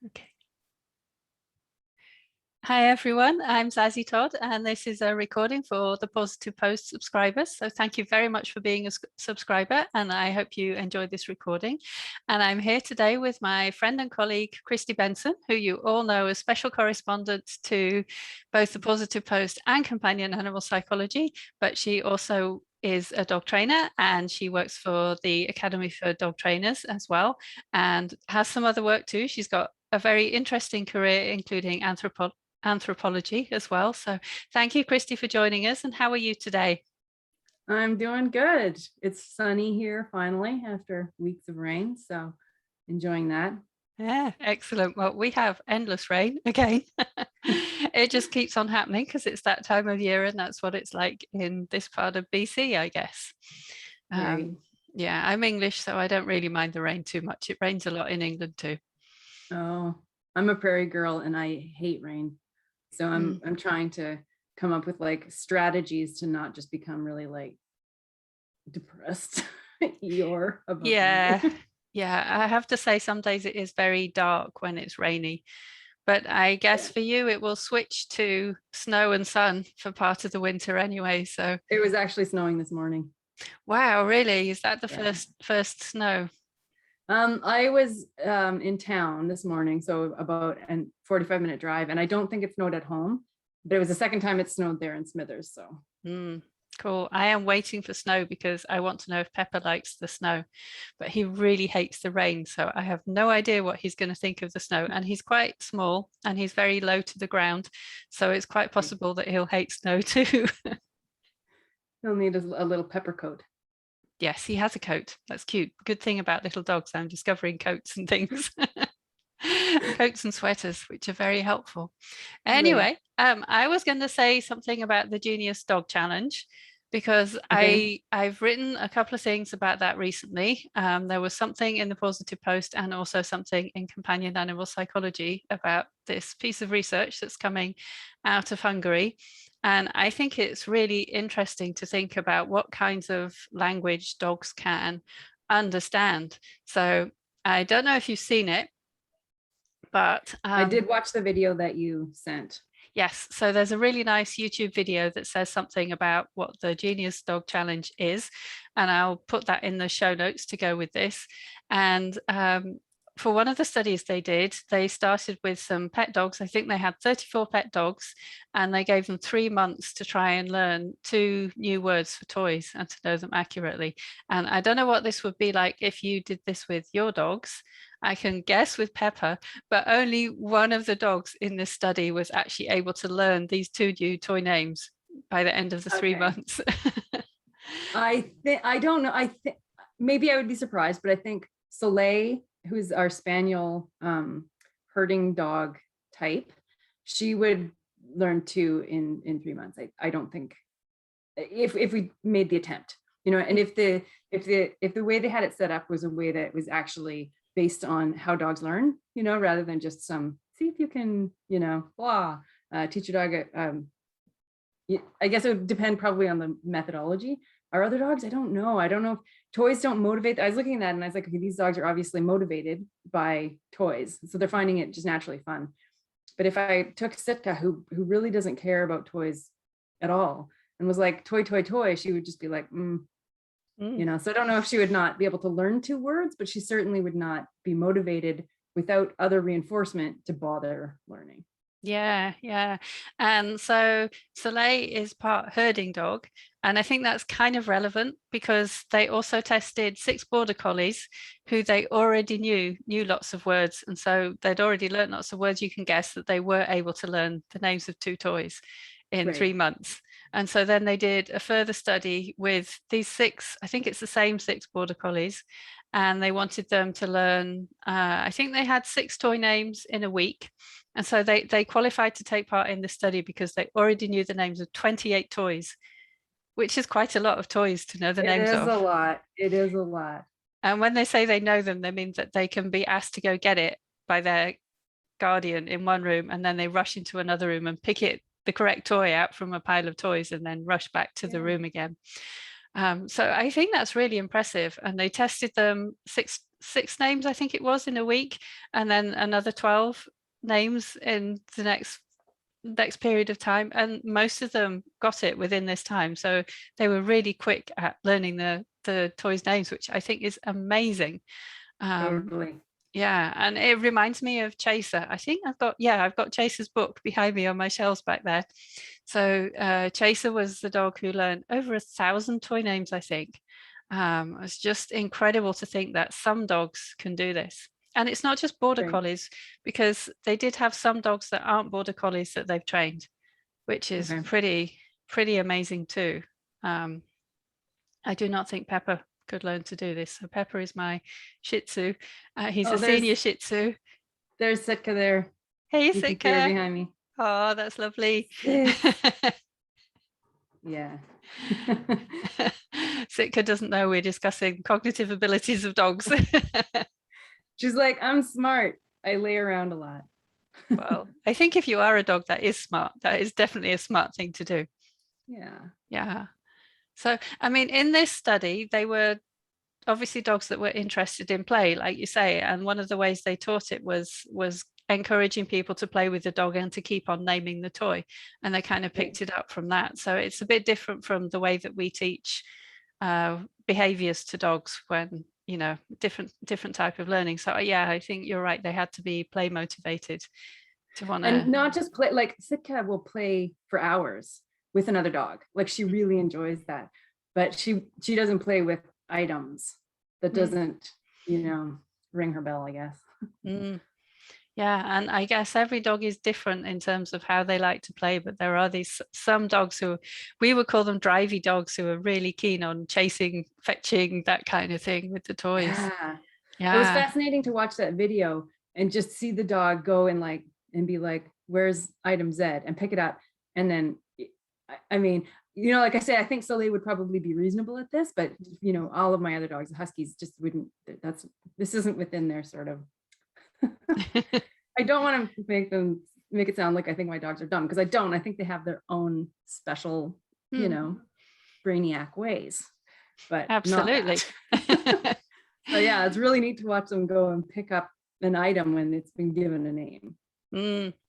Okay. Hi everyone, I'm Zazie Todd, and this is a recording for the Pawsitive Post subscribers. So thank you very much for being a subscriber, and I hope you enjoyed this recording. And I'm here today with my friend and colleague, Kristi Benson, who you all know as special correspondent to both the Pawsitive Post and Companion Animal Psychology, but she also is a dog trainer and she works for the Academy for Dog Trainers as well, and has some other work too. She's got a very interesting career, including anthropology as well. So thank you, Kristi, for joining us. And how are you today? I'm doing good. It's sunny here finally after weeks of rain, so enjoying that. Yeah, excellent. Well, we have endless rain again. It just keeps on happening because it's that time of year, and that's what it's like in this part of BC, I guess. Very. Yeah, I'm English, so I don't really mind the rain too much. It rains a lot in England too. Oh, I'm a prairie girl and I hate rain. So I'm trying to come up with like strategies to not just become really like depressed Eeyore about Yeah, rain. yeah. I have to say some days it is very dark when it's rainy. But I guess Yeah. for you, it will switch to snow and sun for part of the winter anyway. So, It was actually snowing this morning. wow, really? Is that the Yeah. first snow? I was in town this morning, so about a 45-minute drive, and I don't think it snowed at home, but it was the second time it snowed there in Smithers. So Cool. I am waiting for snow because I want to know if Pepper likes the snow, but he really hates the rain. So I have no idea what he's going to think of the snow. And he's quite small and he's very low to the ground. So it's quite possible that he'll hate snow too. he'll need a little pepper coat. Yes, he has a coat. That's cute. Good thing about little dogs, I'm discovering coats and things. Coats and sweaters, which are very helpful. Right. Anyway, I was going to say something about the Genius Dog Challenge because Okay. I've written a couple of things about that recently. There was something in the Pawsitive Post and also something in Companion Animal Psychology about this piece of research that's coming out of Hungary. And I think it's really interesting to think about what kinds of language dogs can understand. So I don't know if you've seen it, but I did watch the video that you sent. yes, so there's a really nice YouTube video that says something about what the Genius Dog Challenge is, and I'll put that in the show notes to go with this. And for one of the studies they did, they started with some pet dogs. I think they had 34 pet dogs, and they gave them 3 months to try and learn 2 new words for toys and to know them accurately. And I don't know what this would be like if you did this with your dogs. I can guess with Pepper, but only one of the dogs in this study was actually able to learn these 2 new toy names by the end of the 3 months. I don't know. I think maybe I would be surprised, but I think Soleil, who's our spaniel herding dog type, she would learn 2 in 3 months. I don't think if we made the attempt, and if the way they had it set up was a way that was actually based on how dogs learn, rather than just see if you can, teach your dog. I guess it would depend probably on the methodology. Our other dogs, I don't know. I don't know if toys don't motivate. I was looking at that and I was like, okay, these dogs are obviously motivated by toys. So they're finding it just naturally fun. But if I took Sitka, who really doesn't care about toys at all, and was like, toy, toy, toy, she would just be like, So I don't know if she would not be able to learn 2 words, but she certainly would not be motivated without other reinforcement to bother learning. Yeah, yeah. And so Soleil is part herding dog. And I think that's kind of relevant because they also tested 6 border collies who they already knew lots of words. And so they'd already learned lots of words. You can guess that they were able to learn the names of 2 toys in Right. 3 months. And so then they did a further study with these 6, I think it's the same 6 border collies, and they wanted them to learn, I think they had 6 toy names in a week. And so they qualified to take part in the study because they already knew the names of 28 toys, which is quite a lot of toys to know the names It is a of. lot. It is a lot. And when they say they know them, they mean that they can be asked to go get it by their guardian in one room, and then they rush into another room and pick the correct toy out from a pile of toys and then rush back to the room again. So I think that's really impressive. And they tested them six names, I think it was, in a week, and then another 12 names in the next period of time, and most of them got it within this time. So they were really quick at learning the toys' names, which I think is amazing. Totally. Yeah, and it reminds me of Chaser. I think I've got Chaser's book behind me on my shelves back there. So Chaser was the dog who learned over 1,000 toy names, I think. It's just incredible to think that some dogs can do this. And it's not just border collies, because they did have some dogs that aren't border collies that they've trained, which is pretty amazing too. I do not think Pepper could learn to do this. So Pepper is my Shih Tzu. He's a senior Shih Tzu. There's Sitka there. Hey, Sitka. Behind me. Oh, that's lovely. Yeah. Sitka doesn't know we're discussing cognitive abilities of dogs. She's like, I'm smart. I lay around a lot. Well, I think if you are a dog that is smart, that is definitely a smart thing to do. Yeah. Yeah. So, I mean, in this study, they were obviously dogs that were interested in play, like you say, and one of the ways they taught it was encouraging people to play with the dog and to keep on naming the toy, and they kind of picked it up from that. So it's a bit different from the way that we teach behaviours to dogs, when different type of learning. So yeah, I think you're right, they had to be play motivated to want to, and not just play. Like Sitka will play for hours with another dog, like she really enjoys that, but she doesn't play with items. That doesn't ring her bell, I guess. Yeah, and I guess every dog is different in terms of how they like to play, but there are some dogs who we would call them drivey dogs, who are really keen on chasing, fetching, that kind of thing with the toys. Yeah. It was fascinating to watch that video and just see the dog go and be like, where's item Z, and pick it up. And then, I mean, like I say, I think Soleil would probably be reasonable at this, but all of my other dogs, the Huskies, just wouldn't. This isn't within their sort of. I don't want to make it sound like I think my dogs are dumb, because I don't. I think they have their own special, brainiac ways. But absolutely. So yeah, it's really neat to watch them go and pick up an item when it's been given a name.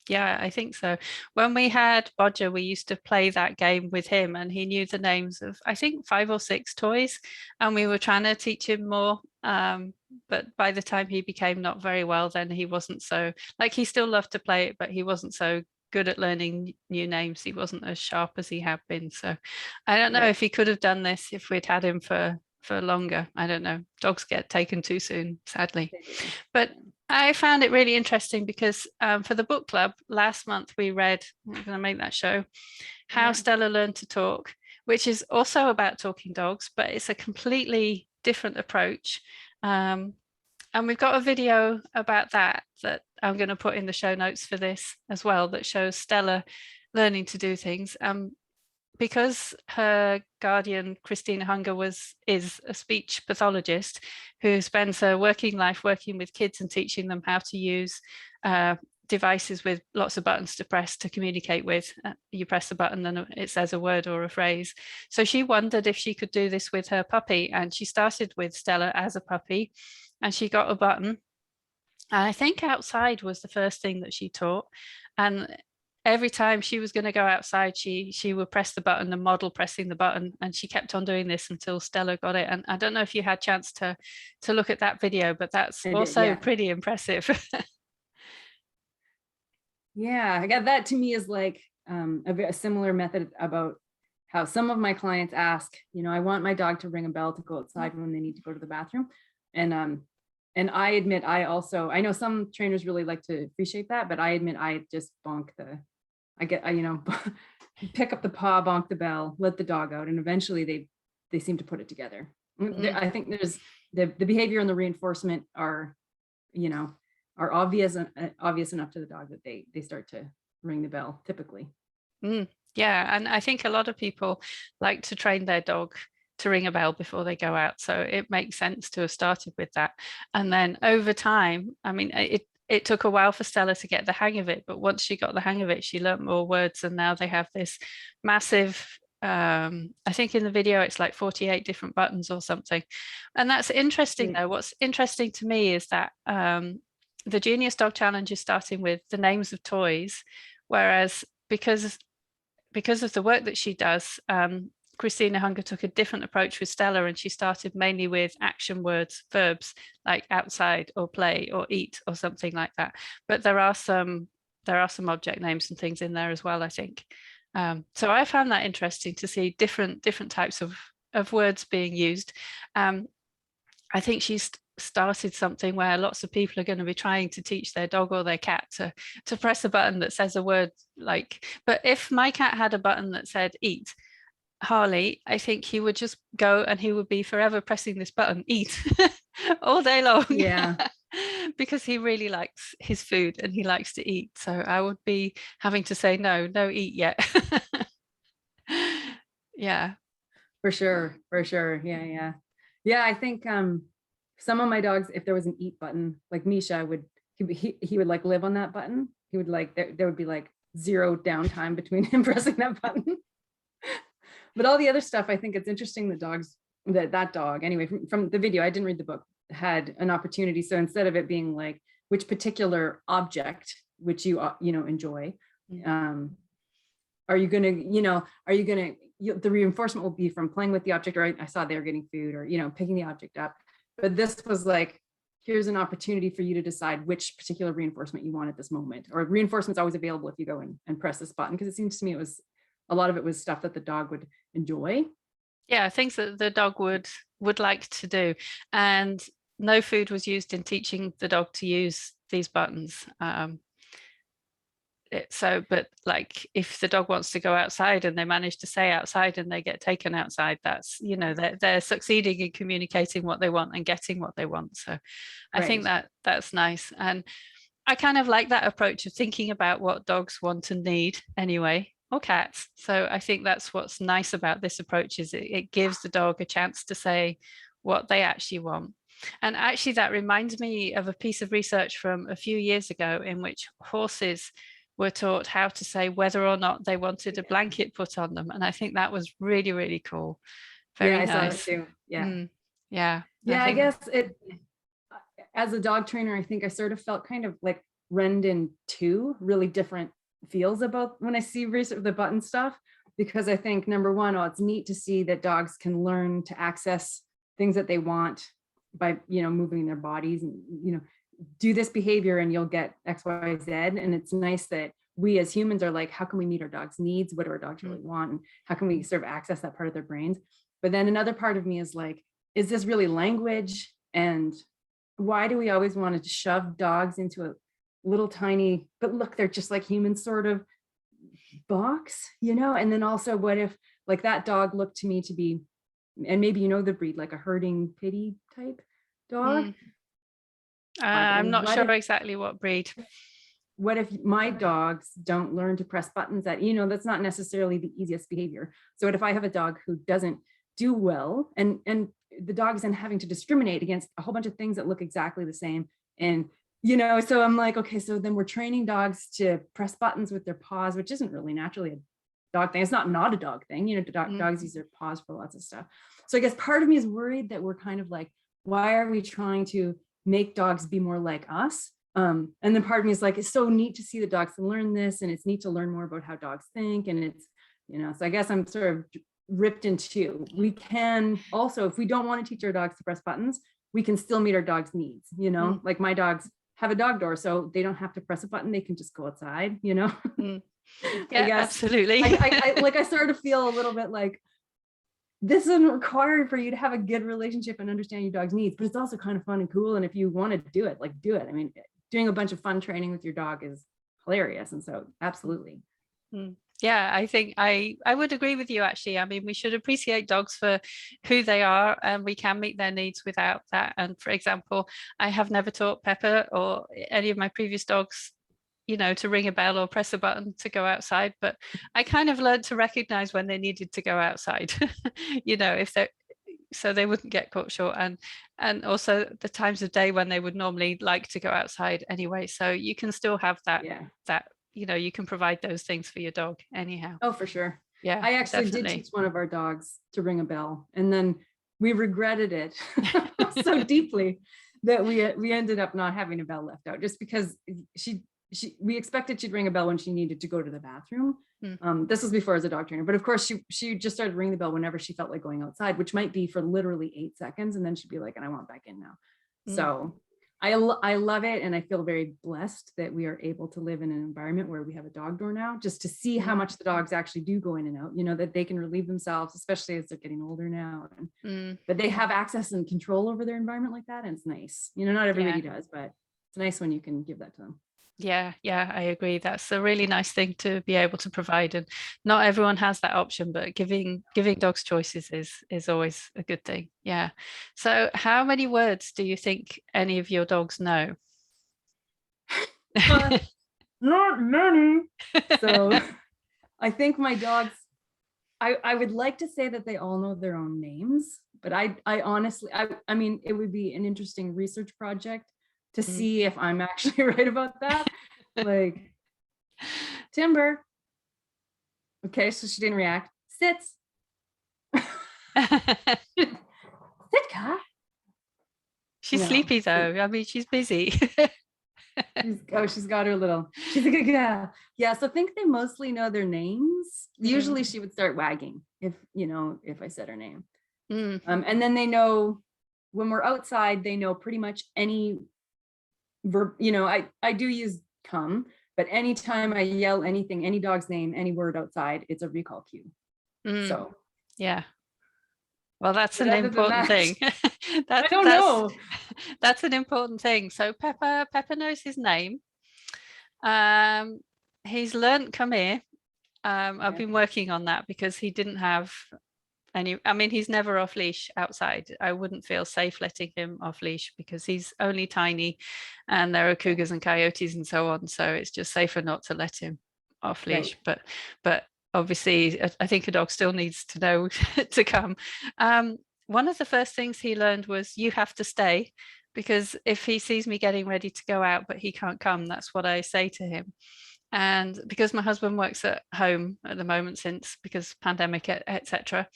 Yeah, I think so. When we had Bodger, we used to play that game with him, and he knew the names of, I think, 5 or 6 toys, and we were trying to teach him more. But by the time he became not very well, then he wasn't so, he still loved to play it, but he wasn't so good at learning new names. He wasn't as sharp as he had been. So I don't know if he could have done this if we'd had him for longer. I don't know. Dogs get taken too soon, sadly. But I found it really interesting because for the book club last month, we read, I'm going to make that show, How Stella Learned to Talk, which is also about talking dogs, but it's a completely different approach. And we've got a video about that I'm going to put in the show notes for this as well, that shows Stella learning to do things. Because her guardian, Christina Hunger, is a speech pathologist who spends her working life working with kids and teaching them how to use devices with lots of buttons to press to communicate with. You press the button and it says a word or a phrase. So she wondered if she could do this with her puppy, and she started with Stella as a puppy, and she got a button. And I think outside was the first thing that she taught. And every time she was going to go outside, she would press the button and model pressing the button, and she kept on doing this until Stella got it. And I don't know if you had a chance to look at that video, but that's also pretty impressive. Yeah, I got that. To me is like a similar method about how some of my clients ask, I want my dog to ring a bell to go outside when they need to go to the bathroom. And I admit, I know some trainers really like to appreciate that, but I admit I just pick up the paw, bonk the bell, let the dog out, and eventually they seem to put it together. I think there's the behavior and the reinforcement are obvious enough to the dog that they start to ring the bell typically. Yeah, and I think a lot of people like to train their dog to ring a bell before they go out, so it makes sense to have started with that. And then over time, I mean, it took a while for Stella to get the hang of it, but once she got the hang of it, she learned more words, and now they have this massive I think in the video it's like 48 different buttons or something. And that's interesting though. What's interesting to me is that the Genius Dog Challenge is starting with the names of toys, whereas because of the work that she does, Christina Hunger took a different approach with Stella, and she started mainly with action words, verbs like outside or play or eat or something like that. But there are some object names and things in there as well, I think. So I found that interesting to see different types of words being used. I think she's started something where lots of people are going to be trying to teach their dog or their cat to press a button that says a word like, but if my cat had a button that said eat, Harley, I think he would just go and he would be forever pressing this button, eat, all day long. Yeah. Because he really likes his food and he likes to eat. So I would be having to say, no eat yet. Yeah. For sure. Yeah, I think some of my dogs, if there was an eat button, like Misha he would like live on that button. He would like, there would be like zero downtime between him pressing that button. But all the other stuff, I think it's interesting that dog, anyway, from the video, I didn't read the book, had an opportunity. So instead of it being like which particular object which you enjoy, are you gonna the reinforcement will be from playing with the object, or I saw they were getting food, or picking the object up. But this was like, here's an opportunity for you to decide which particular reinforcement you want at this moment, or reinforcement's always available if you go in and press this button, because it seems to me a lot of it was stuff that the dog would enjoy. Yeah, things that the dog would like to do. And no food was used in teaching the dog to use these buttons. But like if the dog wants to go outside and they manage to say outside and they get taken outside, that's, they're succeeding in communicating what they want and getting what they want. So I think that's nice. And I kind of like that approach of thinking about what dogs want and need anyway, or cats. So I think that's what's nice about this approach, is it gives the dog a chance to say what they actually want. And actually that reminds me of a piece of research from a few years ago in which horses were taught how to say whether or not they wanted a blanket put on them. And I think that was really, really cool. Very nice. I saw it too. Yeah. Yeah. I guess as a dog trainer, I think I sort of felt kind of like rend in two really different feels about when I see the button stuff, because I think number one, it's neat to see that dogs can learn to access things that they want by, moving their bodies and, do this behavior and you'll get X, Y, Z. And it's nice that we as humans are like, how can we meet our dogs' needs? What do our dogs really want? And how can we sort of access that part of their brains? But then another part of me is like, is this really language? And why do we always want to shove dogs into a little tiny, but look, they're just like humans sort of box, And then also, what if like that dog looked to me to be, and maybe the breed, like a herding pity type dog. I'm not sure exactly what breed. What if my dogs don't learn to press buttons that, that's not necessarily the easiest behavior. So what if I have a dog who doesn't do well, and the dog's then having to discriminate against a whole bunch of things that look exactly the same. And, so I'm like, okay, so then we're training dogs to press buttons with their paws, which isn't really naturally a dog thing. It's not a dog thing. Dogs use their paws for lots of stuff. So I guess part of me is worried that we're kind of like, why are we trying to make dogs be more like us? And then part of me is like, it's so neat to see the dogs to learn this, and it's neat to learn more about how dogs think. And it's, so I guess I'm sort of ripped in two. We can also, if we don't want to teach our dogs to press buttons, we can still meet our dogs' needs, like my dogs have a dog door, so they don't have to press a button. They can just go outside, Yeah, absolutely. I start to feel a little bit like, this isn't required for you to have a good relationship and understand your dog's needs, but it's also kind of fun and cool. And if you want to do it, like do it. I mean, doing a bunch of fun training with your dog is hilarious. And so absolutely. Yeah, I think I would agree with you, actually. I mean, we should appreciate dogs for who they are, and we can meet their needs without that. And for example, I have never taught Pepper or any of my previous dogs to ring a bell or press a button to go outside, but I kind of learned to recognize when they needed to go outside, if they're, so they wouldn't get caught short, and also the times of day when they would normally like to go outside anyway. So you can still have that, you can provide those things for your dog anyhow. Oh, for sure. Yeah, I actually did definitely. teach one of our dogs to ring a bell, and then we regretted it so deeply that we ended up not having a bell left out, just because we expected she'd ring a bell when she needed to go to the bathroom. This was before as a dog trainer, but of course she just started ringing the bell whenever she felt like going outside, which might be for literally 8 seconds, and then she'd be like, and I want back in now. So I love it, and I feel very blessed that we are able to live in an environment where we have a dog door now, just to see how much the dogs actually do go in and out, you know, that they can relieve themselves, especially as they're getting older now, and that they have access and control over their environment like that. And it's nice, you know, not everybody does, but it's nice when you can give that to them. Yeah, I agree. That's a really nice thing to be able to provide, and not everyone has that option, but giving dogs choices is always a good thing. Yeah. So how many words do you think any of your dogs know? Not many. So I think my dogs, I would like to say that they all know their own names, but I honestly, I mean, it would be an interesting research project to see if I'm actually right about that. Like, Timber. Okay, so she didn't react. Sits. Sitka. She's sleepy though. I mean, she's busy. She's got her little, she's a good girl. Yeah, so I think they mostly know their names. Usually she would start wagging if, you know, if I said her name. And then they know when we're outside, they know pretty much any verb, you know, I do use come, but anytime I yell anything, any dog's name, any word outside, it's a recall cue. So yeah. Well, that's an important thing. I don't know. That's an important thing. So Pepper knows his name. He's learned come here. I've been working on that because he didn't have any, I mean, he's never off leash outside. I wouldn't feel safe letting him off leash because he's only tiny and there are cougars and coyotes and so on. So it's just safer not to let him off leash. But obviously I think a dog still needs to know to come. One of the first things he learned was you have to stay, because if he sees me getting ready to go out but he can't come, that's what I say to him. And because my husband works at home at the moment, since because pandemic, etc.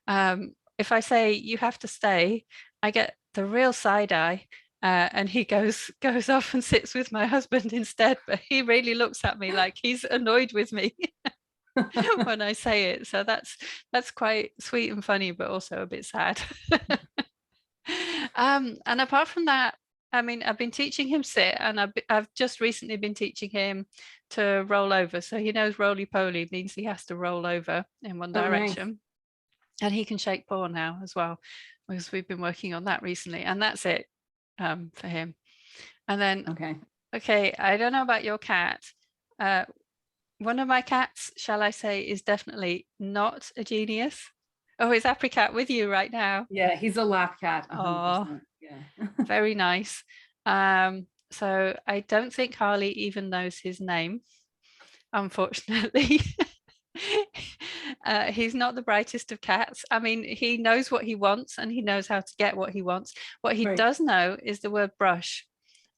If I say you have to stay, I get the real side eye, and he goes off and sits with my husband instead. But he really looks at me like he's annoyed with me when I say it. So that's quite sweet and funny, but also a bit sad. And apart from that, I mean, I've been teaching him sit, and I've just recently been teaching him to roll over. So he knows roly-poly means he has to roll over in one direction. Nice. And he can shake paw now as well, because we've been working on that recently. And that's it for him. And then, okay, I don't know about your cat. One of my cats, shall I say, is definitely not a genius. Oh, is Apricot with you right now? Yeah, he's a lap cat. 100%. Oh, yeah. Very nice. So I don't think Harley even knows his name, unfortunately. He's not the brightest of cats. I mean, he knows what he wants and he knows how to get what he wants. What he does know is the word brush.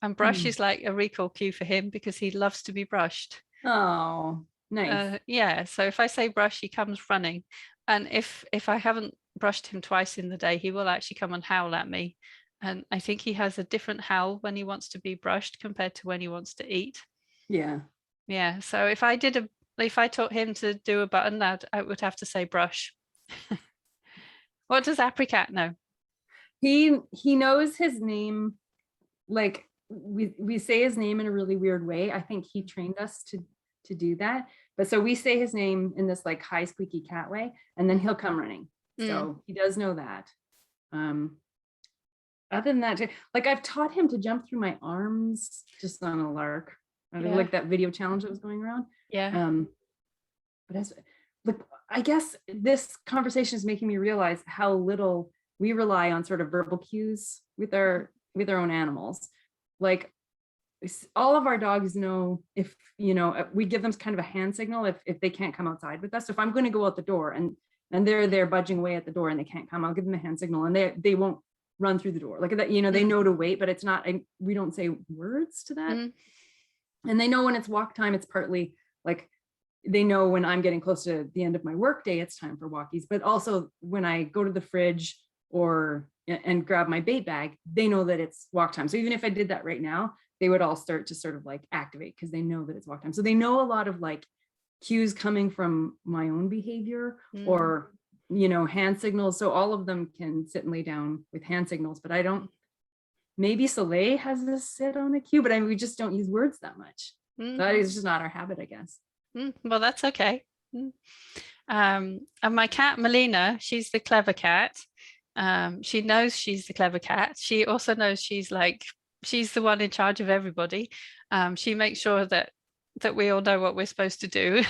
And brush is like a recall cue for him because he loves to be brushed. Oh, nice. Yeah, so if I say brush, he comes running. And if I haven't brushed him twice in the day, he will actually come and howl at me. And I think he has a different howl when he wants to be brushed compared to when he wants to eat. Yeah. Yeah. So if I taught him to do a button, I would have to say brush. What does Apricot know? He knows his name. Like we say his name in a really weird way. I think he trained us to do that. But so we say his name in this like high squeaky cat way, and then he'll come running. So he does know that. Other than that, like I've taught him to jump through my arms just on a lark. Like that video challenge that was going around. Yeah. But I guess this conversation is making me realize how little we rely on sort of verbal cues with our own animals. Like all of our dogs know if, you know, we give them kind of a hand signal if they can't come outside with us. So if I'm going to go out the door and they're there budging away at the door and they can't come, I'll give them a hand signal and they won't run through the door. Like that, you know, they know to wait, but it's not, we don't say words to that. And they know when it's walk time, it's partly like they know when I'm getting close to the end of my work day, it's time for walkies. But also when I go to the fridge and grab my bait bag, they know that it's walk time. So even if I did that right now, they would all start to sort of like activate because they know that it's walk time. So they know a lot of like cues coming from my own behavior or, hand signals. So all of them can sit and lay down with hand signals, but I don't, maybe Soleil has this sit on a cue, but we just don't use words that much. So that is just not our habit, I guess. Well, that's okay. And my cat Melina, she's the clever cat. She knows she's the clever cat. She also knows she's the one in charge of everybody. She makes sure that we all know what we're supposed to do.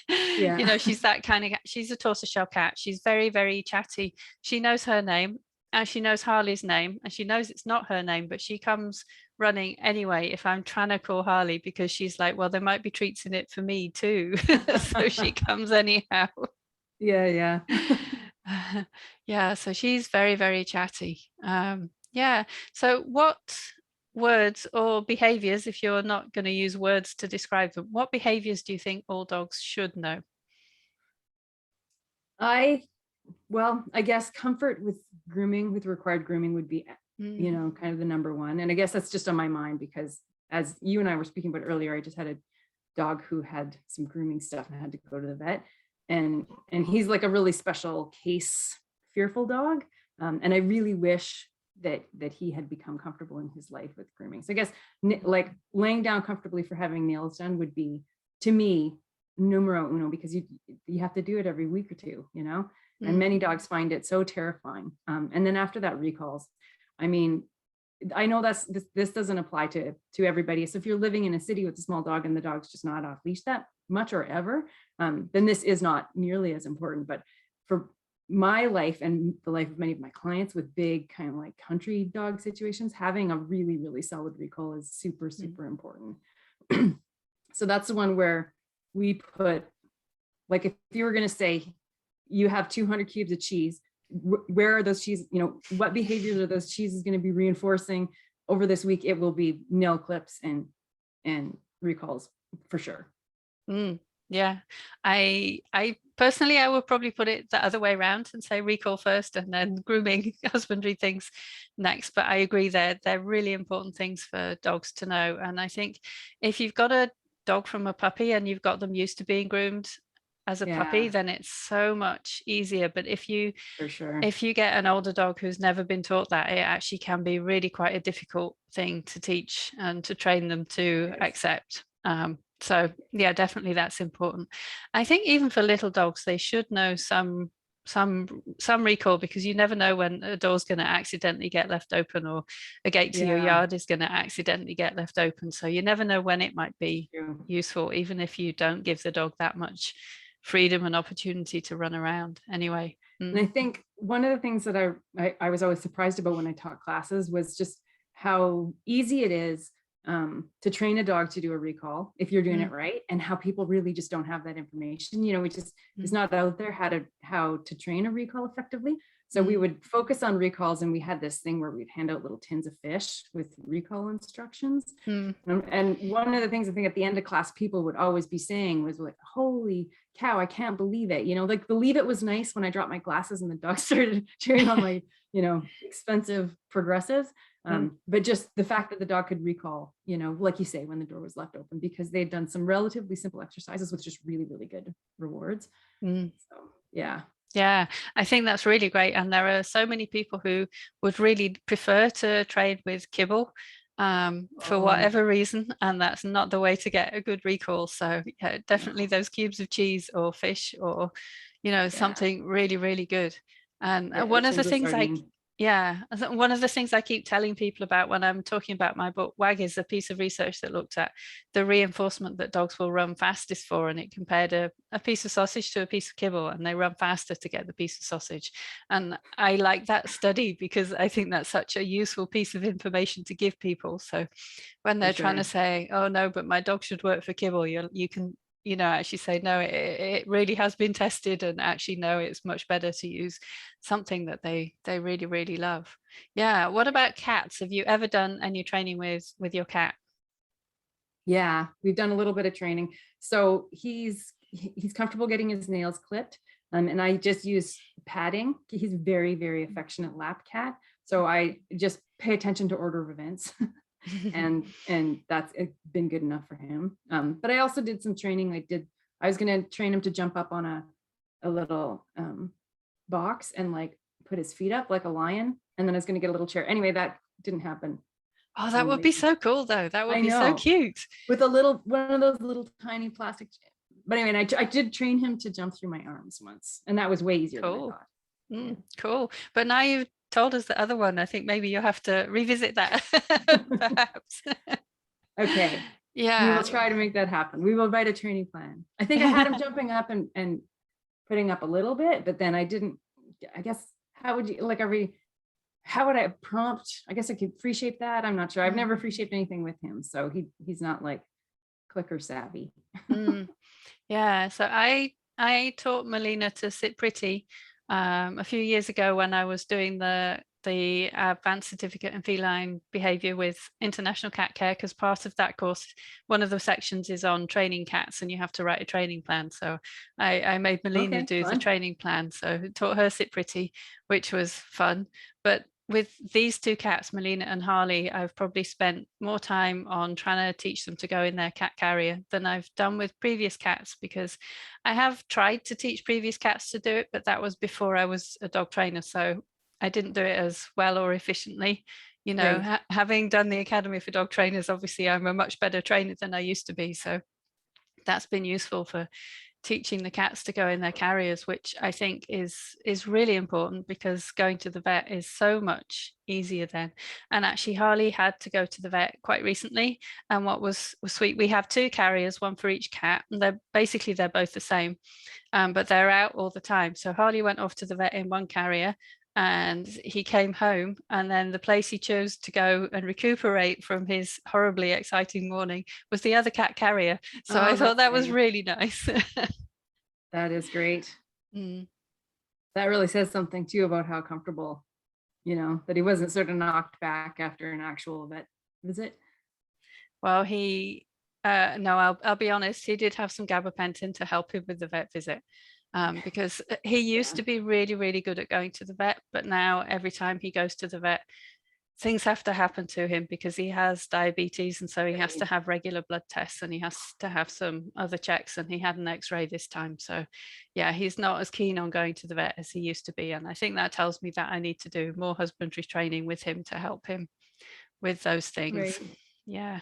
Yeah. She's that kind of, she's a tortoiseshell cat. She's very, very chatty. She knows her name and she knows Harley's name and she knows it's not her name, but she comes running anyway if I'm trying to call Harley because she's like, well, there might be treats in it for me too. So she comes anyhow. Yeah. Yeah, so she's very, very chatty. Yeah, so what words or behaviors, if you're not going to use words to describe them, what behaviors do you think all dogs should know? I guess comfort with grooming, with required grooming would be, kind of the number one. And I guess that's just on my mind because as you and I were speaking about earlier, I just had a dog who had some grooming stuff and had to go to the vet. And he's like a really special case fearful dog. And I really wish that he had become comfortable in his life with grooming. So I guess like laying down comfortably for having nails done would be, to me, numero uno, because you have to do it every week or two, and many dogs find it so terrifying. And then after that, recalls. I mean, I know this doesn't apply to everybody. So if you're living in a city with a small dog and the dog's just not off leash that much or ever, then this is not nearly as important. But for my life and the life of many of my clients with big kind of like country dog situations, having a really, really solid recall is super, super important. So that's the one where we put, like, if you were going to say you have 200 cubes of cheese, where are those cheese, what behaviors are those cheeses going to be reinforcing over this week? It will be nail clips and recalls for sure. Yeah, I personally, I would probably put it the other way around and say recall first and then grooming, husbandry things next. But I agree they're really important things for dogs to know. And I think if you've got a dog from a puppy and you've got them used to being groomed as a puppy, then it's so much easier. But if you get an older dog who's never been taught that, it actually can be really quite a difficult thing to teach and to train them to accept. So yeah, definitely that's important. I think even for little dogs, they should know some recall, because you never know when a door's going to accidentally get left open or a gate to your yard is going to accidentally get left open. So you never know when it might be useful, even if you don't give the dog that much freedom and opportunity to run around anyway. And I think one of the things that I was always surprised about when I taught classes was just how easy it is to train a dog to do a recall if you're doing it right, and how people really just don't have that information. We just it's not out there how to train a recall effectively. So we would focus on recalls, and we had this thing where we'd hand out little tins of fish with recall instructions. And one of the things I think at the end of class people would always be saying was like, holy cow, I can't believe it. Like believe it was nice when I dropped my glasses and the dog started chewing on my, expensive progressives. But just the fact that the dog could recall, like you say, when the door was left open, because they'd done some relatively simple exercises with just really, really good rewards. So, yeah. Yeah, I think that's really great. And there are so many people who would really prefer to train with kibble for whatever reason. And that's not the way to get a good recall. So yeah, definitely those cubes of cheese or fish or, something really, really good. And one of the things one of the things I keep telling people about when I'm talking about my book, WAG, is a piece of research that looked at the reinforcement that dogs will run fastest for, and it compared a piece of sausage to a piece of kibble, and they run faster to get the piece of sausage. And I like that study because I think that's such a useful piece of information to give people. So when they're trying to say, oh no, but my dog should work for kibble, you can actually say, no, it really has been tested, and actually, no, it's much better to use something that they really, really love. Yeah. What about cats? Have you ever done any training with your cat? Yeah, we've done a little bit of training. So he's he's comfortable getting his nails clipped. And I just use padding. He's very, very affectionate lap cat. So I just pay attention to order of events. and that's been good enough for him. But I also did some training. I was going to train him to jump up on a little box and like put his feet up like a lion. And then I was going to get a little chair. Anyway, that didn't happen. Oh, that would be so cool though. That would be so cute. With one of those little tiny plastic. But anyway, I did train him to jump through my arms once, and that was way easier than I thought. Cool. But now you've told us the other one. I think maybe you'll have to revisit that perhaps. Okay. Yeah. We will try to make that happen. We will write a training plan. I think I had him jumping up and putting up a little bit, but then I didn't, I guess, how would I prompt? I guess I could free shape that. I'm not sure. I've never free shaped anything with him. So he's not like clicker savvy. Yeah. So I taught Melina to sit pretty a few years ago when I was doing the advanced certificate in feline behavior with International Cat Care, because part of that course, one of the sections is on training cats and you have to write a training plan. So I made Melina do the training plan. So taught her sit pretty, which was fun. But with these two cats, Melina and Harley, I've probably spent more time on trying to teach them to go in their cat carrier than I've done with previous cats, because I have tried to teach previous cats to do it, but that was before I was a dog trainer. So I didn't do it as well or efficiently. You know, having done the Academy for Dog Trainers, obviously I'm a much better trainer than I used to be. So that's been useful for teaching the cats to go in their carriers, which I think is really important, because going to the vet is so much easier then. And actually Harley had to go to the vet quite recently, and what was sweet, we have two carriers, one for each cat, and they're both the same, but they're out all the time. So Harley went off to the vet in one carrier, and he came home, and then the place he chose to go and recuperate from his horribly exciting morning was the other cat carrier. So I thought that was really nice. That is great. That really says something too about how comfortable, that he wasn't sort of knocked back after an actual vet visit. Well, no, I'll be honest, he did have some gabapentin to help him with the vet visit. Because he used to be really, really good at going to the vet, but now every time he goes to the vet, things have to happen to him because he has diabetes, and so he has to have regular blood tests, and he has to have some other checks, and he had an x-ray this time. So yeah, he's not as keen on going to the vet as he used to be, and I think that tells me that I need to do more husbandry training with him to help him with those things. Yeah,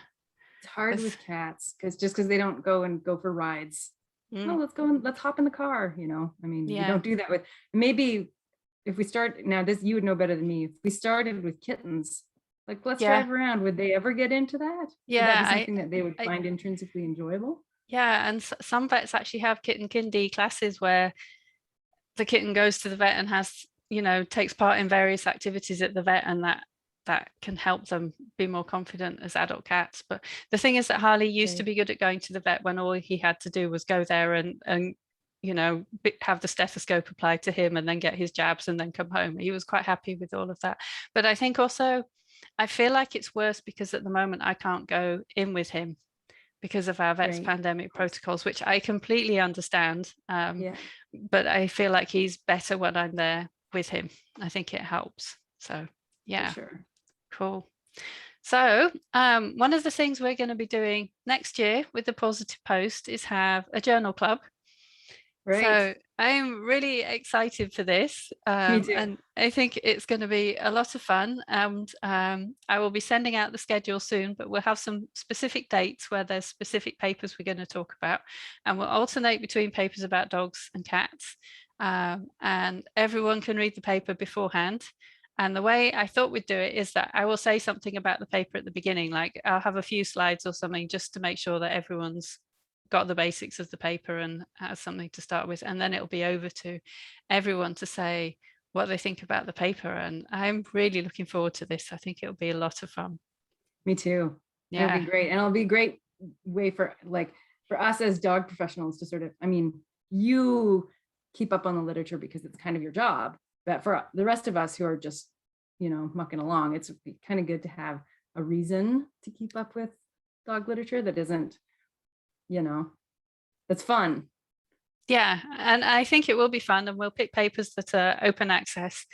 it's hard with cats because they don't go for rides. Oh, let's go and let's hop in the car. I mean, you don't do that with, maybe if we start now, this, you would know better than me. If we started with kittens, like let's drive around, would they ever get into that? Yeah. Would that be something that they would find intrinsically enjoyable? Yeah. And some vets actually have kitten kindy classes where the kitten goes to the vet and has, takes part in various activities at the vet, and that can help them be more confident as adult cats. But the thing is that Harley used to be good at going to the vet when all he had to do was go there and have the stethoscope applied to him and then get his jabs and then come home. He was quite happy with all of that. But I think also, I feel like it's worse because at the moment I can't go in with him because of our vet's pandemic protocols, which I completely understand. But I feel like he's better when I'm there with him. I think it helps. So yeah. For sure. Cool. So one of the things we're going to be doing next year with the Pawsitive Post is have a journal club. So I'm really excited for this. Me too. And I think it's going to be a lot of fun. And I will be sending out the schedule soon, but we'll have some specific dates where there's specific papers we're going to talk about. And we'll alternate between papers about dogs and cats. And everyone can read the paper beforehand. And the way I thought we'd do it is that I will say something about the paper at the beginning, like I'll have a few slides or something just to make sure that everyone's got the basics of the paper and has something to start with. And then it'll be over to everyone to say what they think about the paper. And I'm really looking forward to this. I think it'll be a lot of fun. Me too. Yeah. It'll be great. And it'll be a great way for us as dog professionals to sort of, I mean, you keep up on the literature because it's kind of your job. But for the rest of us who are just, mucking along, it's kind of good to have a reason to keep up with dog literature that isn't, that's fun. Yeah, and I think it will be fun, and we'll pick papers that are open access.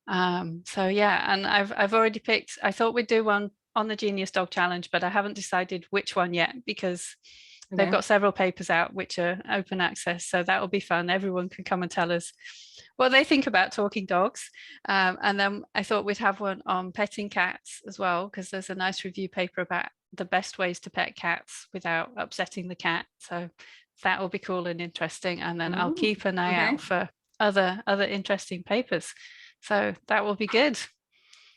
So yeah, and I've already picked, I thought we'd do one on the Genius Dog Challenge, but I haven't decided which one yet, because they've Okay. got several papers out which are open access. So that will be fun. Everyone can come and tell us what they think about talking dogs. And then I thought we'd have one on petting cats as well, because there's a nice review paper about the best ways to pet cats without upsetting the cat. So that will be cool and interesting. And then I'll Oh, keep an eye okay. out for other interesting papers. So that will be good.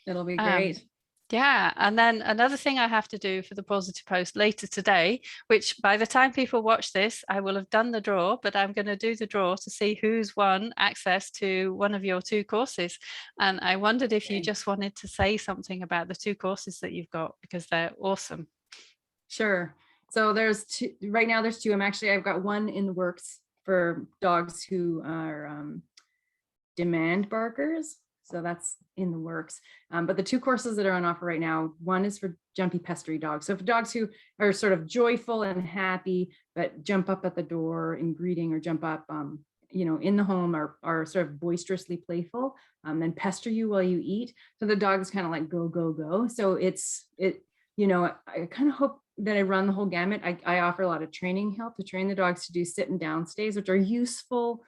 It'll be Um, great. yeah, and then another thing I have to do for the Pawsitive post later today, which by the time people watch this, I will have done the draw, but I'm going to do the draw to see who's won access to one of your 2 courses. And I wondered if you Okay. just wanted to say something about the 2 courses that you've got, because they're awesome. Sure. So there's 2 right now. There's 2. I've got one in the works for dogs who are demand barkers. So that's in the works. But the 2 courses that are on offer right now, one is for jumpy pestery dogs. So for dogs who are sort of joyful and happy, but jump up at the door in greeting, or jump up, in the home, are sort of boisterously playful, and pester you while you eat. So the dog is kind of like go, go, go. So I kind of hope that I run the whole gamut. I offer a lot of training help to train the dogs to do sit and down stays, which are useful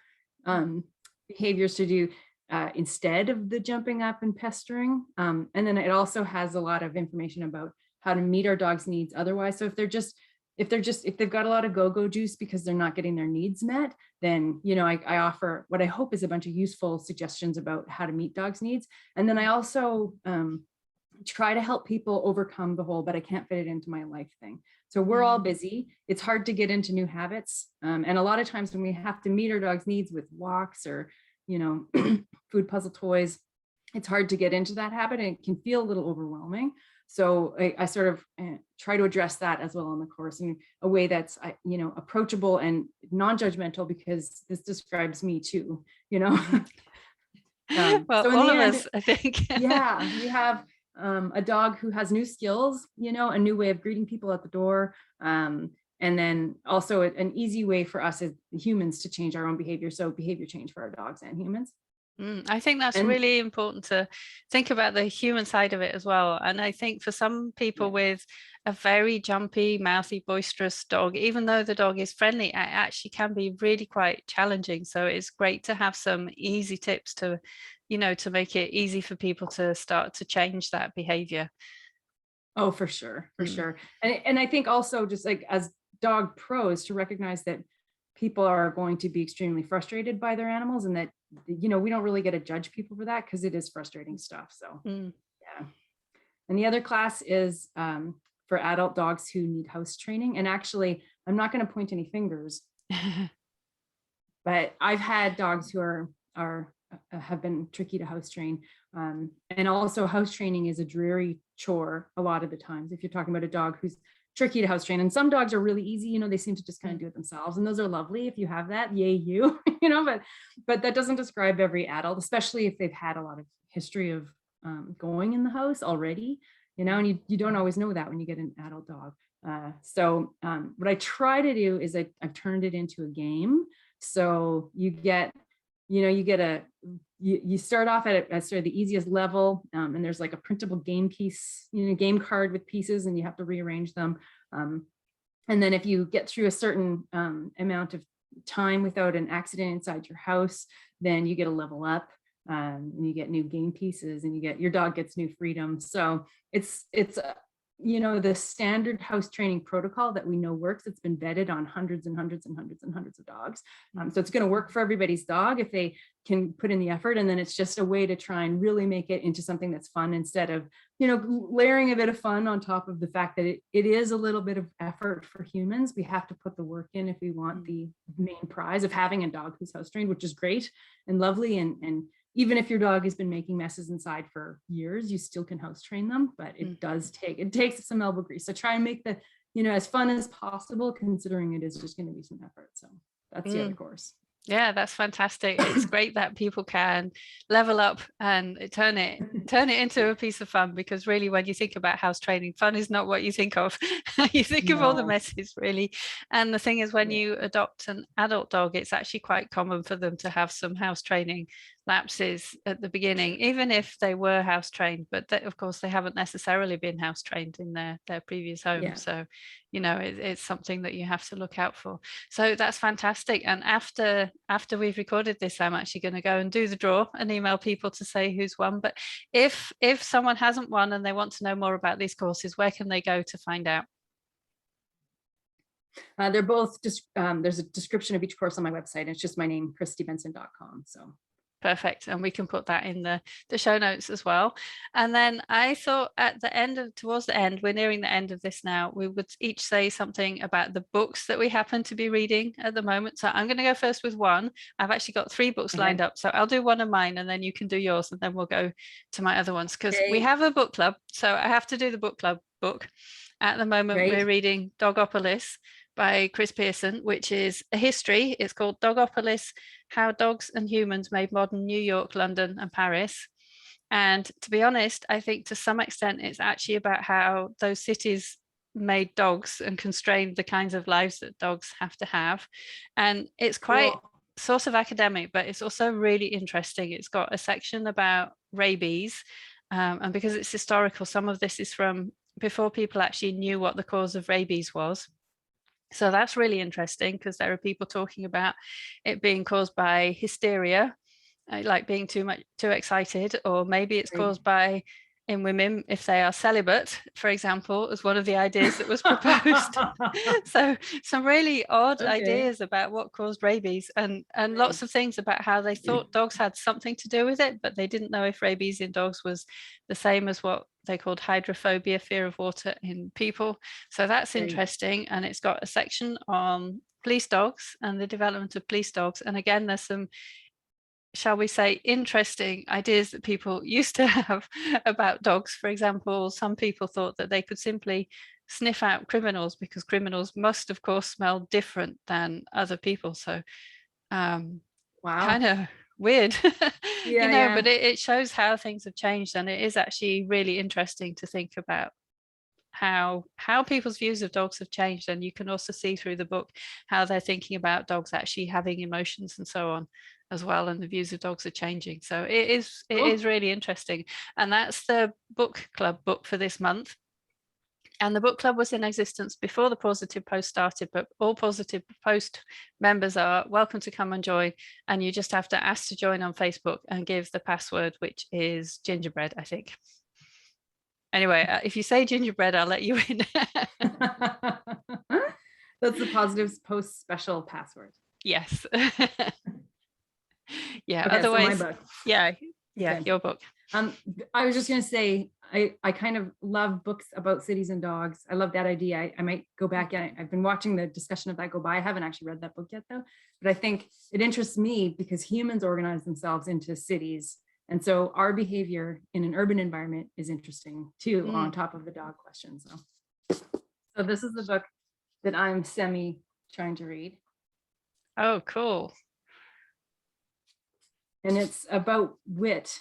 behaviors to do instead of the jumping up and pestering. And then it also has a lot of information about how to meet our dog's needs otherwise. So if they've got a lot of go-go juice because they're not getting their needs met, then, I offer what I hope is a bunch of useful suggestions about how to meet dogs' needs. And then I also try to help people overcome the whole, but I can't fit it into my life thing. So we're all busy. It's hard to get into new habits. And a lot of times when we have to meet our dog's needs with walks or, food puzzle toys, it's hard to get into that habit, and it can feel a little overwhelming. So I sort of try to address that as well in the course in a way that's, approachable and non-judgmental, because this describes me too, Well, so in all the of end, us, I think. yeah, you have a dog who has new skills, a new way of greeting people at the door. And then also an easy way for us as humans to change our own behavior. So behavior change for our dogs and humans. I think that's And really important to think about the human side of it as well. And I think for some people yeah. with a very jumpy, mouthy, boisterous dog, even though the dog is friendly, it actually can be really quite challenging. So it's great to have some easy tips to make it easy for people to start to change that behavior. Oh, for sure, for sure. And I think also, just like as dog pros, to recognize that people are going to be extremely frustrated by their animals, and that, we don't really get to judge people for that, because it is frustrating stuff. So yeah. And the other class is for adult dogs who need house training. And actually, I'm not going to point any fingers, but I've had dogs who have been tricky to house train. And also, house training is a dreary chore a lot of the times if you're talking about a dog who's tricky to house train. And some dogs are really easy, they seem to just kind of do it themselves, and those are lovely. If you have that, yay you. But that doesn't describe every adult, especially if they've had a lot of history of going in the house already, and you don't always know that when you get an adult dog. So what I try to do is I've turned it into a game. So you start off at sort of the easiest level, and there's like a printable game piece, game card with pieces, and you have to rearrange them. And then if you get through a certain amount of time without an accident inside your house, then you get a level up, and you get new game pieces, and your dog gets new freedom. So it's the standard house training protocol that we know works. It's been vetted on hundreds and hundreds and hundreds and hundreds of dogs. So it's going to work for everybody's dog if they can put in the effort. And then it's just a way to try and really make it into something that's fun, instead of, layering a bit of fun on top of the fact that it is a little bit of effort for humans. We have to put the work in if we want the main prize of having a dog who's house trained, which is great and lovely. And even if your dog has been making messes inside for years, you still can house train them, but it takes some elbow grease. So try and make as fun as possible, considering it is just going to be some effort. So that's the other course. Yeah, that's fantastic. It's great that people can level up and turn it into a piece of fun, because really when you think about house training, fun is not what you think of. You think of all the No. messes, really. And the thing is, when Yeah. you adopt an adult dog, it's actually quite common for them to have some house training lapses at the beginning, even if they were house trained, but of course they haven't necessarily been house trained in their previous home. Yeah. So, you know, it's something that you have to look out for. So that's fantastic. And after we've recorded this, I'm actually going to go and do the draw and email people to say who's won. But if someone hasn't won and they want to know more about these courses, where can they go to find out? They're both just, there's a description of each course on my website. And it's just my name, KristiBenson.com. So perfect. And we can put that in the show notes as well. And then I thought at the end towards the end, we're nearing the end of this now, we would each say something about the books that we happen to be reading at the moment. So I'm going to go first with one. I've actually got 3 books lined up. So I'll do one of mine and then you can do yours, and then we'll go to my other ones, because we have a book club. So I have to do the book club book. At the moment, we're reading Dogopolis by Pearson, which is a history. It's called Dogopolis: How Dogs and Humans Made Modern New York, London, and Paris. And to be honest, I think to some extent it's actually about how those cities made dogs and constrained the kinds of lives that dogs have to have. And it's quite sort of academic, but it's also really interesting. It's got a section about rabies. And because it's historical, some of this is from before people actually knew what the cause of rabies was. So that's really interesting, because there are people talking about it being caused by hysteria, like being too excited, or maybe it's caused by, in women, if they are celibate, for example, as one of the ideas that was proposed. So some really odd ideas about what caused rabies, and lots of things about how they thought dogs had something to do with it, but they didn't know if rabies in dogs was the same as what they called hydrophobia, fear of water, in people. So that's interesting. And it's got a section on police dogs and the development of police dogs. And again, there's some, shall we say, interesting ideas that people used to have about dogs. For example, some people thought that they could simply sniff out criminals, because criminals must, of course, smell different than other people. So kind of weird, you know, but it shows how things have changed. And it is actually really interesting to think about how people's views of dogs have changed. And you can also see through the book how they're thinking about dogs actually having emotions and so on as well, and the views of dogs are changing. So it is really interesting. And that's the book club book for this month. And the book club was in existence before the Pawsitive Post started, but all Pawsitive Post members are welcome to come and join. And you just have to ask to join on Facebook and give the password, which is gingerbread, I think. Anyway, if you say gingerbread, I'll let you in. That's the Pawsitive Post special password. Yes. Yeah. Okay, otherwise, so my book. Yeah, your book. I was just going to say, I kind of love books about cities and dogs. I love that idea. I might go back, and I've been watching the discussion of that go by. I haven't actually read that book yet, though, but I think it interests me because humans organize themselves into cities. And so our behavior in an urban environment is interesting too, on top of the dog question. So this is the book that I'm trying to read. Oh, cool. And it's about wit.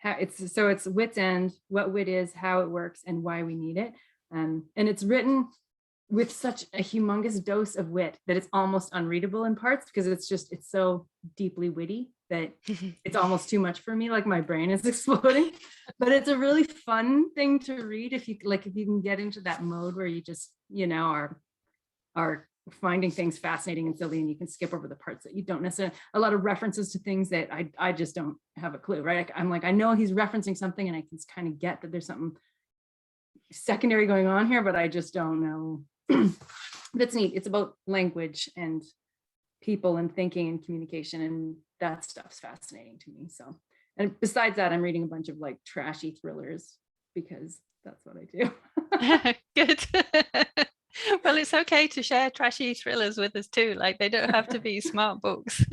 It's wit's end, what wit is, how it works, and why we need it. And it's written with such a humongous dose of wit that it's almost unreadable in parts, because it's so deeply witty that it's almost too much for me, like my brain is exploding. But it's a really fun thing to read if you can get into that mode where you just, are finding things fascinating and silly, and you can skip over the parts that you don't necessarily, a lot of references to things that I just don't have a clue, right? I'm like, I know he's referencing something and I can kind of get that there's something secondary going on here, but I just don't know. That's neat. It's about language and people and thinking and communication, and that stuff's fascinating to me. So, and besides that, I'm reading a bunch of like trashy thrillers because that's what I do. Good. Well, it's okay to share trashy thrillers with us too. Like, they don't have to be smart books.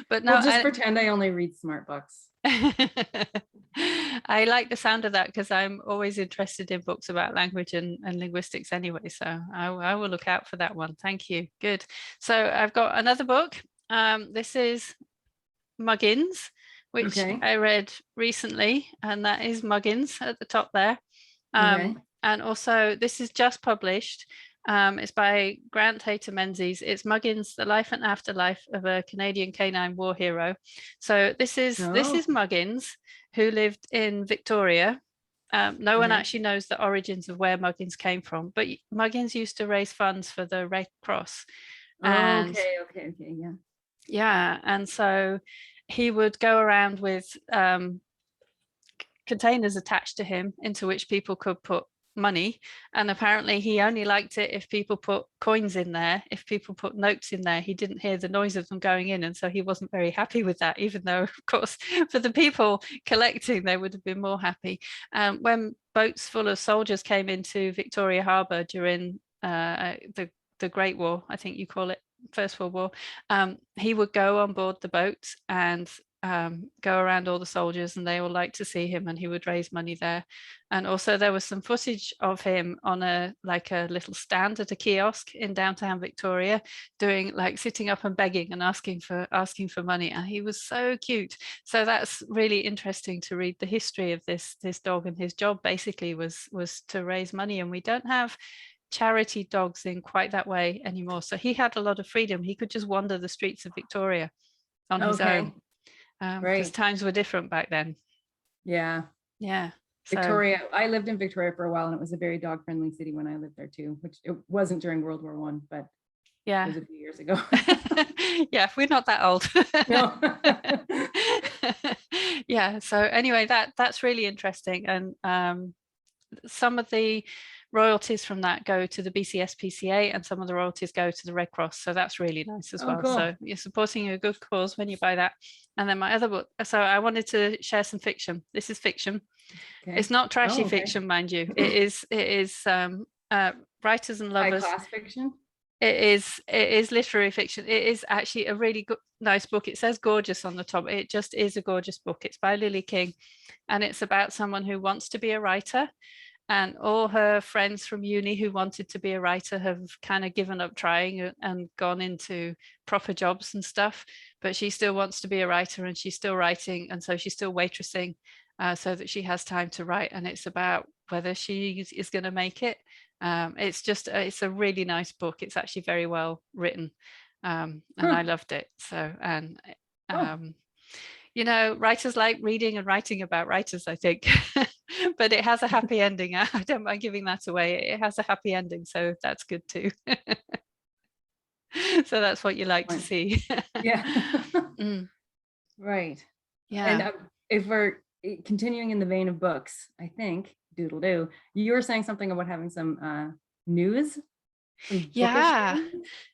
But no, well, just pretend I only read smart books. I like the sound of that because I'm always interested in books about language and linguistics anyway. So I will look out for that one. Thank you. Good. So I've got another book. This is Muggins, which Okay. I read recently, and that is Muggins at the top there. Okay. And also this is just published. It's by Grant Hayter Menzies. It's Muggins, The Life and Afterlife of a Canadian Canine War Hero. So this is Oh, Muggins, who lived in Victoria. No one okay. actually knows the origins of where Muggins came from, but Muggins used to raise funds for the Red Cross. And Okay. Yeah. yeah, and so he would go around with containers attached to him into which people could put money, and apparently he only liked it if people put coins in there. If people put notes in there, he didn't hear the noise of them going in, and so he wasn't very happy with that, even though of course for the people collecting they would have been more happy. When boats full of soldiers came into Victoria Harbour during the Great War, I think you call it, First World War, he would go on board the boat and go around all the soldiers, and they all liked to see him, and he would raise money there. And also there was some footage of him on a little stand at a kiosk in downtown Victoria, doing sitting up and begging and asking for money, and he was so cute. So that's really interesting to read the history of this dog, and his job basically was to raise money, and we don't have charity dogs in quite that way anymore. So he had a lot of freedom. He could just wander the streets of Victoria on his own, because times were different back then. Yeah. Victoria, I lived in Victoria for a while, and it was a very dog friendly city when I lived there too, which it wasn't during World War I, but yeah, it was a few years ago. Yeah, we're not that old. No. Yeah, so anyway, that's really interesting, and some of the royalties from that go to the BCSPCA, and some of the royalties go to the Red Cross, so that's really nice as well. Cool. So you're supporting a good cause when you buy that. And then my other book, so I wanted to share some fiction. This is fiction. It's not trashy fiction, mind you. It is writers and lovers. High class fiction. It is literary fiction. It is actually a really good, nice book. It says gorgeous on the top. It just is a gorgeous book. It's by Lily King, and it's about someone who wants to be a writer, and all her friends from uni who wanted to be a writer have kind of given up trying and gone into proper jobs and stuff, but she still wants to be a writer, and she's still writing, and so she's still waitressing, so that she has time to write, and it's about whether she is going to make it. It's a really nice book. It's actually very well written, and I loved it. So, and writers like reading and writing about writers, I think. But it has a happy ending. I don't mind giving that away. It has a happy ending, so that's good too. So that's what you like to see. Yeah. Right. Yeah. And if we're continuing in the vein of books, I think, doodle do, you were saying something about having some news. Yeah.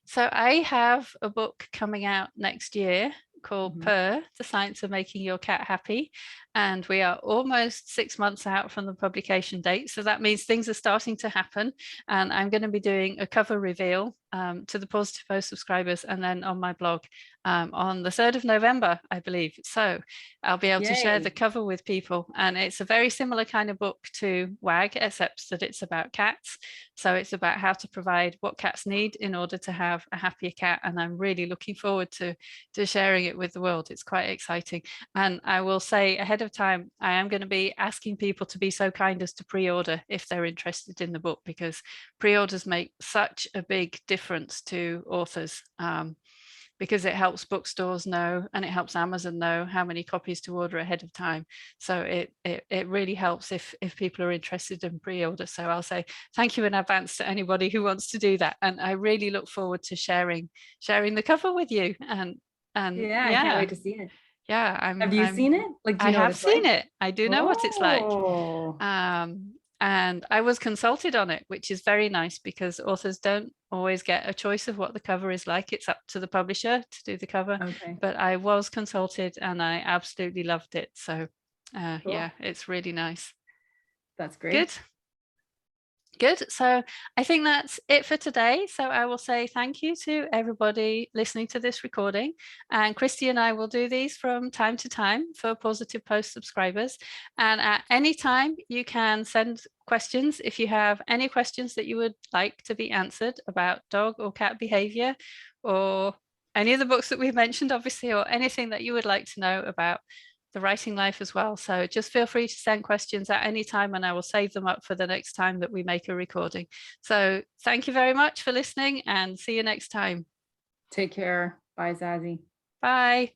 So I have a book coming out next year called Purr, The Science of Making Your Cat Happy. And we are almost 6 months out from the publication date. So that means things are starting to happen. And I'm going to be doing a cover reveal to the Pawsitive Post subscribers, and then on my blog on the 3rd of November, I believe. So I'll be able to share the cover with people. And it's a very similar kind of book to WAG, except that it's about cats. So it's about how to provide what cats need in order to have a happier cat. And I'm really looking forward to sharing it with the world. It's quite exciting. And I will say ahead of time, I am going to be asking people to be so kind as to pre-order if they're interested in the book, because pre-orders make such a big difference to authors, because it helps bookstores know, and it helps Amazon know how many copies to order ahead of time. So it really helps if people are interested in pre-order. So I'll say thank you in advance to anybody who wants to do that. And I really look forward to sharing the cover with you. And yeah, I can't wait to see it. Yeah, have you seen it? Like, do you know I have seen it. I do know what it's like. And I was consulted on it, which is very nice, because authors don't always get a choice of what the cover is like. It's up to the publisher to do the cover. But I was consulted and I absolutely loved it. So yeah, it's really nice. That's great. Good. Good. So I think that's it for today. So I will say thank you to everybody listening to this recording. And Kristi and I will do these from time to time for Pawsitive Post subscribers. And at any time, you can send questions if you have any questions that you would like to be answered about dog or cat behavior, or any of the books that we've mentioned, obviously, or anything that you would like to know about the writing life as well. So just feel free to send questions at any time and I will save them up for the next time that we make a recording. So thank you very much for listening and see you next time. Take care. Bye, Zazie. Bye.